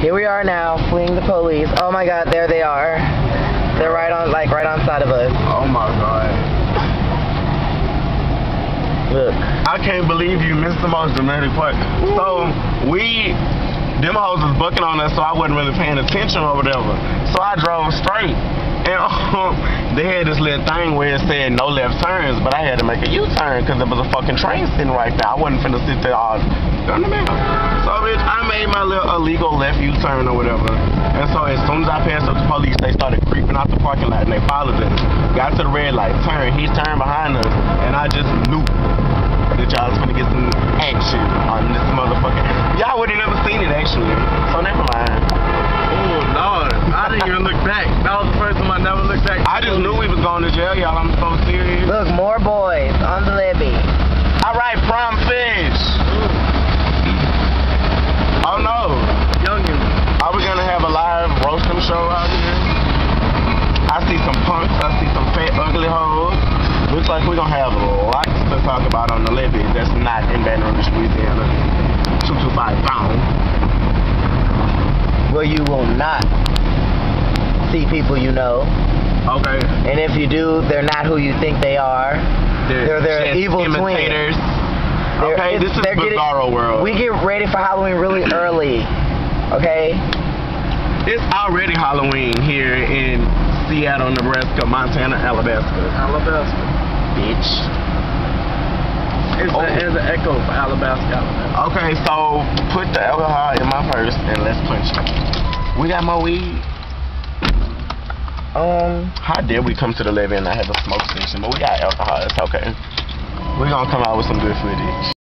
Here we are now, fleeing the police. Oh my God, there they are. They're right on side of us. Oh my God. Look. I can't believe you missed the most dramatic part. So, them hoes was bucking on us, so I wasn't really paying attention or whatever. So I drove straight. And they had this little thing where it said no left turns, but I had to make a U-turn because there was a fucking train sitting right there. I wasn't finna sit there all done the man. So bitch, I made my little illegal left U-turn or whatever. And so as soon as I passed up the police, they started creeping out the parking lot and they followed us. Got to the red light, he turned behind us, and I just knew that y'all was finna get some action on this motherfucker. Y'all would've never seen it actually, so never mind. Oh Lord, I didn't even look back. That was the first time I never looked back. I just knew we was going to jail, y'all. I'm so serious. Look, more boys on the levee. All right, prom fish. Oh no. Youngins. Are we gonna have a live roasting show out here? I see some punks. I see some fat, ugly hoes. Looks like we're gonna have lots to talk about on the levee. That's not in Baton Rouge, Louisiana. 225 pound. Where you will not see people you know. Okay. And if you do, they're not who you think they are. They're evil imitators. twins. Okay, this is Bizarro World. We get ready for Halloween really early. Okay? It's already Halloween here in Seattle, Nebraska, Montana, Alabama. Bitch. It's an echo for Alabama. Okay, so put the alcohol in my purse and let's punch it. We got more weed. How dare we come to the levee and not have a smoke station? But we got alcohol. It's okay. We're gonna come out with some good footage.